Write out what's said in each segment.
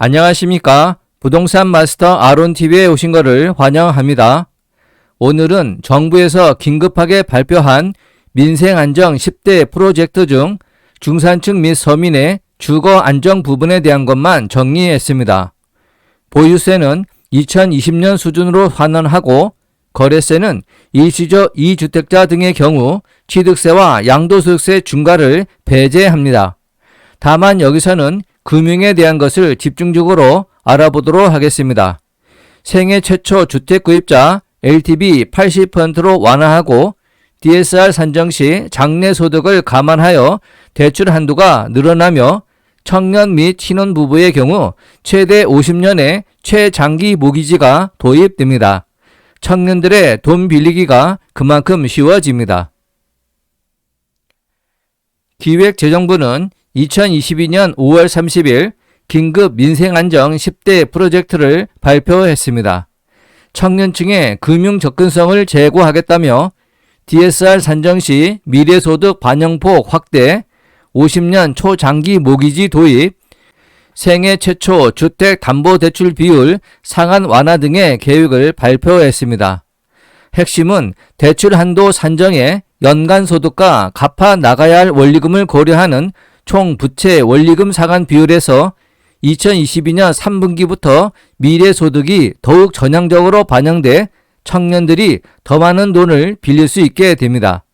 안녕하십니까. 부동산 마스터 아론TV에 오신 것을 환영합니다. 오늘은 정부에서 긴급하게 발표한 민생안정 10대 프로젝트 중 중산층 및 서민의 주거 안정 부분에 대한 것만 정리했습니다. 보유세는 2020년 수준으로 환원하고 거래세는 일시적 2주택자 등의 경우 취득세와 양도소득세 중과를 배제합니다. 다만 여기서는 금융에 대한 것을 집중적으로 알아보도록 하겠습니다. 생애 최초 주택 구입자 LTV 80%로 완화하고 DSR 산정 시 장래 소득을 감안하여 대출 한도가 늘어나며 청년 및 신혼부부의 경우 최대 50년의 최장기 모기지가 도입됩니다. 청년들의 돈 빌리기가 그만큼 쉬워집니다. 기획재정부는 2022년 5월 30일 긴급 민생안정 10대 프로젝트를 발표했습니다. 청년층의 금융 접근성을 제고하겠다며 DSR 산정 시 미래소득 반영폭 확대, 50년 초장기 모기지 도입, 생애 최초 주택담보대출 비율 상한 완화 등의 계획을 발표했습니다. 핵심은 대출 한도 산정에 연간 소득과 갚아 나가야 할 원리금을 고려하는 총 부채 원리금 상환 비율에서 2022년 3분기부터 미래소득이 더욱 전향적으로 반영돼 청년들이 더 많은 돈을 빌릴 수 있게 됩니다.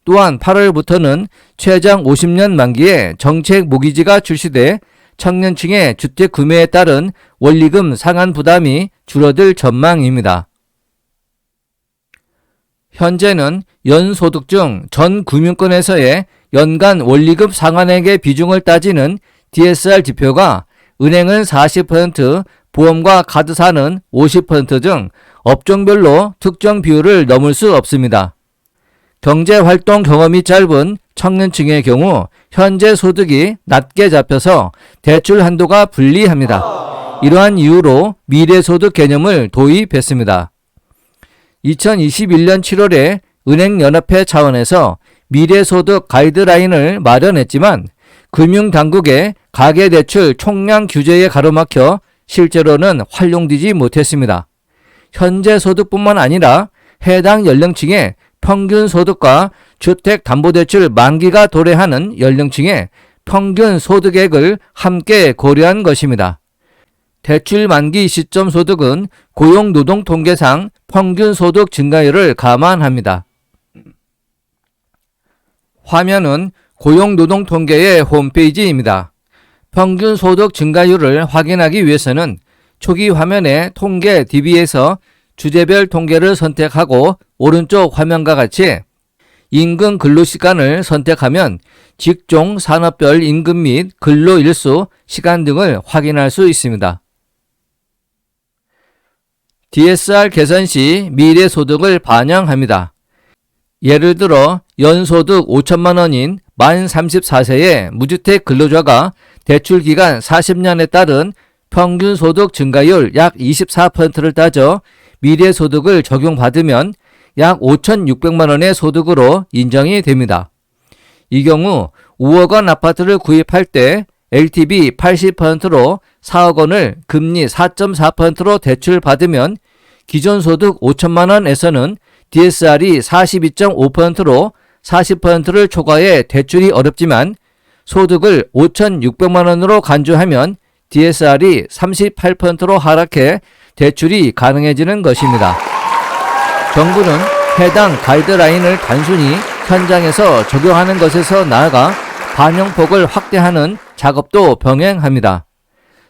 또한 8월부터는 최장 50년 만기에 정책 모기지가 출시돼 청년층의 주택 구매에 따른 원리금 상환 부담이 줄어들 전망입니다. 현재는 연소득 중 전 금융권에서의 연간 원리금 상환액의 비중을 따지는 DSR 지표가 은행은 40%, 보험과 카드사는 50% 등 업종별로 특정 비율을 넘을 수 없습니다. 경제활동 경험이 짧은 청년층의 경우 현재 소득이 낮게 잡혀서 대출 한도가 불리합니다. 이러한 이유로 미래소득 개념을 도입했습니다. 2021년 7월에 은행연합회 차원에서 미래소득 가이드라인을 마련했지만 금융당국의 가계대출 총량 규제에 가로막혀 실제로는 활용되지 못했습니다. 현재 소득뿐만 아니라 해당 연령층의 평균 소득과 주택담보대출 만기가 도래하는 연령층의 평균 소득액을 함께 고려한 것입니다. 대출 만기 시점 소득은 고용노동통계상 평균 소득 증가율을 감안합니다. 화면은 고용노동통계의 홈페이지입니다. 평균 소득 증가율을 확인하기 위해서는 초기 화면의 통계 DB에서 주제별 통계를 선택하고 오른쪽 화면과 같이 임금 근로시간을 선택하면 직종 산업별 임금 및 근로일수, 시간 등을 확인할 수 있습니다. DSR 계산 시 미래소득을 반영합니다. 예를 들어 연소득 5천만 원인 만 34세의 무주택 근로자가 대출기간 40년에 따른 평균 소득 증가율 약 24%를 따져 미래소득을 적용받으면 약 5,600만 원의 소득으로 인정이 됩니다. 이 경우 5억 원 아파트를 구입할 때 LTV 80%로 4억 원을 금리 4.4%로 대출받으면 기존 소득 5천만 원에서는 DSR이 42.5%로 40%를 초과해 대출이 어렵지만 소득을 5,600만 원으로 간주하면 DSR이 38%로 하락해 대출이 가능해지는 것입니다. 정부는 해당 가이드라인을 단순히 현장에서 적용하는 것에서 나아가 반영폭을 확대하는 작업도 병행합니다.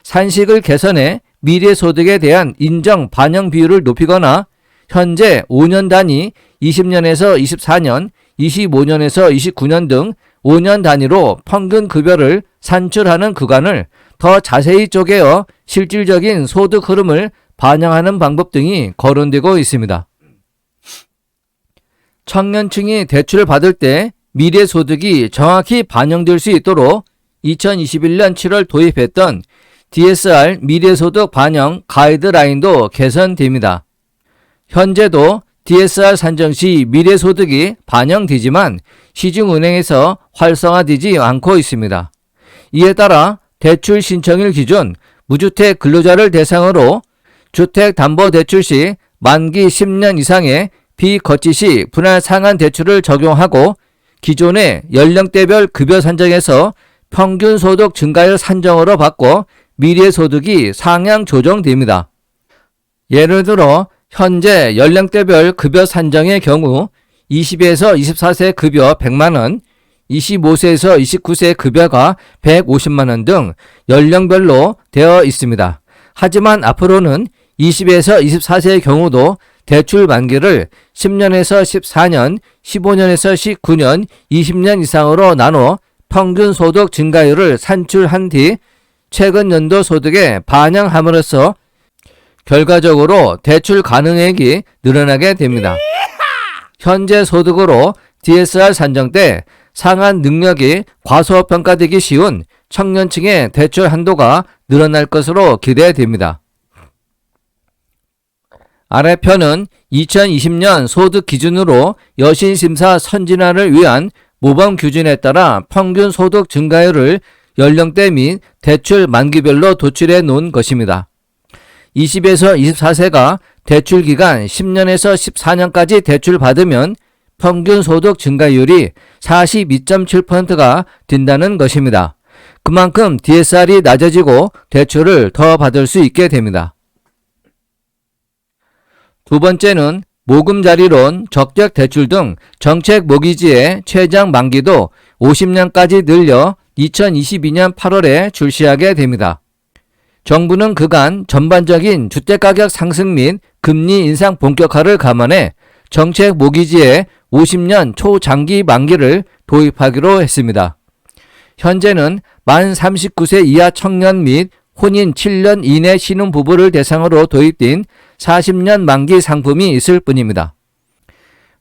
산식을 개선해 미래소득에 대한 인정 반영 비율을 높이거나 현재 5년 단위 20년에서 24년, 25년에서 29년 등 5년 단위로 평균 급여를 산출하는 구간을 더 자세히 쪼개어 실질적인 소득 흐름을 반영하는 방법 등이 거론되고 있습니다. 청년층이 대출을 받을 때 미래소득이 정확히 반영될 수 있도록 2021년 7월 도입했던 DSR 미래소득 반영 가이드라인도 개선됩니다. 현재도 DSR 산정 시 미래소득이 반영되지만 시중은행에서 활성화되지 않고 있습니다. 이에 따라 대출 신청일 기준 무주택 근로자를 대상으로 주택담보대출 시 만기 10년 이상의 비거치시 분할 상한 대출을 적용하고 기존의 연령대별 급여 산정에서 평균 소득 증가율 산정으로 바꿔 미래 소득이 상향 조정됩니다. 예를 들어 현재 연령대별 급여 산정의 경우 20에서 24세 급여 100만원, 25세에서 29세 급여가 150만원 등 연령별로 되어 있습니다. 하지만 앞으로는 20에서 24세의 경우도 대출 만기를 10년에서 14년, 15년에서 19년, 20년 이상으로 나눠 평균 소득 증가율을 산출한 뒤 최근 연도 소득에 반영함으로써 결과적으로 대출 가능액이 늘어나게 됩니다. 현재 소득으로 DSR 산정 때 상한 능력이 과소평가되기 쉬운 청년층의 대출 한도가 늘어날 것으로 기대됩니다. 아래 편은 2020년 소득 기준으로 여신심사 선진화를 위한 모범 기준에 따라 평균 소득 증가율을 연령대 및 대출 만기별로 도출해 놓은 것입니다. 20에서 24세가 대출 기간 10년에서 14년까지 대출 받으면 평균 소득 증가율이 42.7%가 된다는 것입니다. 그만큼 DSR이 낮아지고 대출을 더 받을 수 있게 됩니다. 두 번째는 모금자리론, 적격대출 등 정책 모기지의 최장 만기도 50년까지 늘려 2022년 8월에 출시하게 됩니다. 정부는 그간 전반적인 주택가격 상승 및 금리 인상 본격화를 감안해 정책 모기지의 50년 초장기 만기를 도입하기로 했습니다. 현재는 만 39세 이하 청년 및 혼인 7년 이내 신혼부부를 대상으로 도입된 40년 만기 상품이 있을 뿐입니다.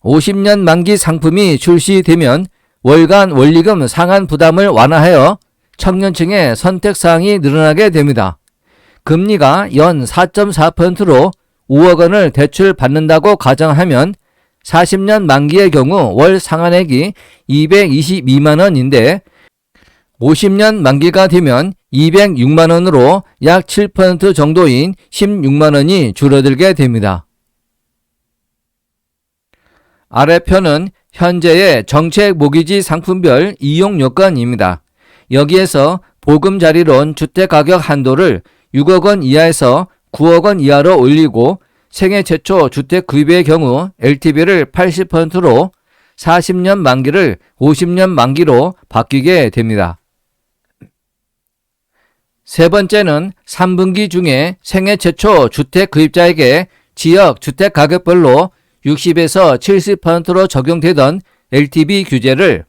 50년 만기 상품이 출시되면 월간 원리금 상한 부담을 완화하여 청년층의 선택사항이 늘어나게 됩니다. 금리가 연 4.4%로 5억 원을 대출 받는다고 가정하면 40년 만기의 경우 월 상한액이 222만 원인데 50년 만기가 되면 206만 원으로 약 7% 정도인 16만 원이 줄어들게 됩니다. 아래 편은 현재의 정책 모기지 상품별 이용 요건입니다. 여기에서 보금자리론 주택가격 한도를 6억 원 이하에서 9억 원 이하로 올리고 생애 최초 주택 구입의 경우 LTV를 80%로 40년 만기를 50년 만기로 바뀌게 됩니다. 세 번째는 3분기 중에 생애 최초 주택 구입자에게 지역 주택 가격별로 60에서 70%로 적용되던 LTV 규제를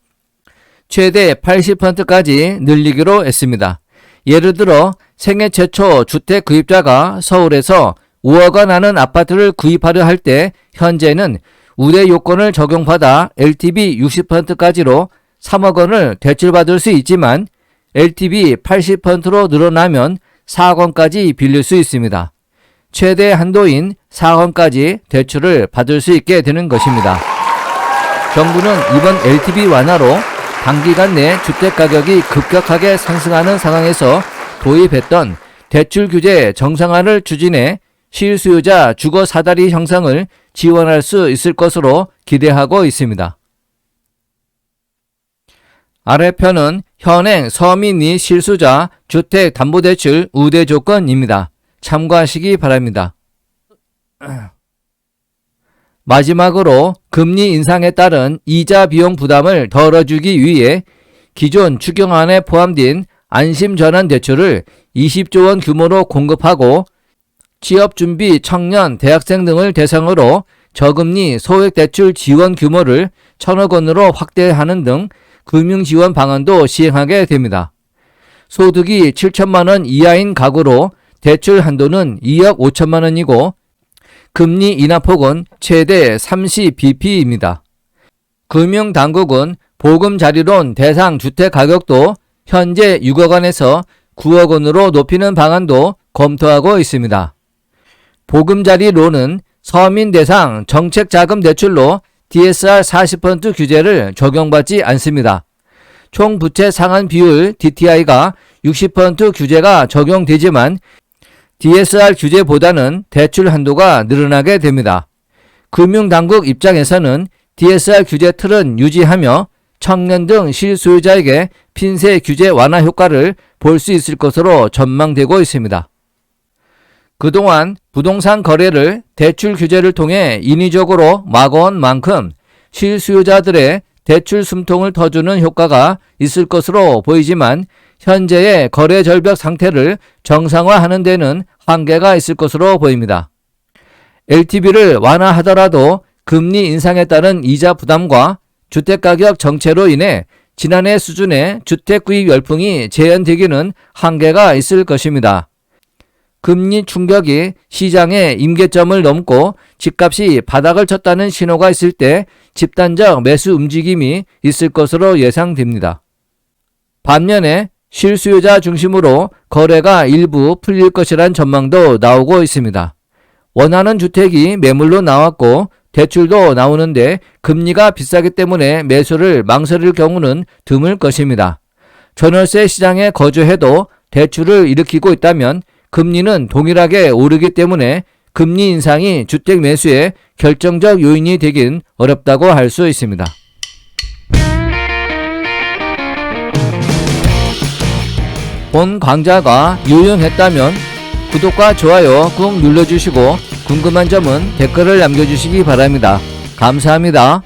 최대 80%까지 늘리기로 했습니다. 예를 들어 생애 최초 주택 구입자가 서울에서 5억 원 하는 아파트를 구입하려 할 때 현재는 우대 요건을 적용받아 LTV 60%까지로 3억 원을 대출받을 수 있지만 LTV 80%로 늘어나면 4억 원까지 빌릴 수 있습니다. 최대 한도인 4억 원까지 대출을 받을 수 있게 되는 것입니다. 정부는 이번 LTV 완화로 단기간 내 주택가격이 급격하게 상승하는 상황에서 도입했던 대출 규제 정상화를 추진해 실수요자 주거 사다리 형성을 지원할 수 있을 것으로 기대하고 있습니다. 아래 편은 현행 서민 및 실수자 주택담보대출 우대 조건입니다. 참고하시기 바랍니다. 마지막으로 금리 인상에 따른 이자 비용 부담을 덜어주기 위해 기존 추경안에 포함된 안심전환대출을 20조 원 규모로 공급하고 취업준비 청년, 대학생 등을 대상으로 저금리 소액대출 지원 규모를 1,000억 원으로 확대하는 등 금융지원 방안도 시행하게 됩니다. 소득이 7천만 원 이하인 가구로 대출 한도는 2억 5천만 원이고 금리 인하폭은 최대 30bp입니다. 금융당국은 보금자리론 대상 주택가격도 현재 6억 원에서 9억 원으로 높이는 방안도 검토하고 있습니다. 보금자리론은 서민 대상 정책자금 대출로 DSR 40% 규제를 적용받지 않습니다. 총 부채 상환 비율 DTI가 60% 규제가 적용되지만 DSR 규제보다는 대출 한도가 늘어나게 됩니다. 금융당국 입장에서는 DSR 규제 틀은 유지하며 청년 등 실소유자에게 핀세 규제 완화 효과를 볼 수 있을 것으로 전망되고 있습니다. 그동안 부동산 거래를 대출 규제를 통해 인위적으로 막아온 만큼 실수요자들의 대출 숨통을 터주는 효과가 있을 것으로 보이지만 현재의 거래 절벽 상태를 정상화하는 데는 한계가 있을 것으로 보입니다. LTV를 완화하더라도 금리 인상에 따른 이자 부담과 주택가격 정체로 인해 지난해 수준의 주택 구입 열풍이 재현되기는 한계가 있을 것입니다. 금리 충격이 시장의 임계점을 넘고 집값이 바닥을 쳤다는 신호가 있을 때 집단적 매수 움직임이 있을 것으로 예상됩니다. 반면에 실수요자 중심으로 거래가 일부 풀릴 것이란 전망도 나오고 있습니다. 원하는 주택이 매물로 나왔고 대출도 나오는데 금리가 비싸기 때문에 매수를 망설일 경우는 드물 것입니다. 전월세 시장에 거주해도 대출을 일으키고 있다면 금리는 동일하게 오르기 때문에 금리 인상이 주택 매수에 결정적 요인이 되긴 어렵다고 할 수 있습니다. 본 강좌가 유용했다면 구독과 좋아요 꾹 눌러주시고 궁금한 점은 댓글을 남겨주시기 바랍니다. 감사합니다.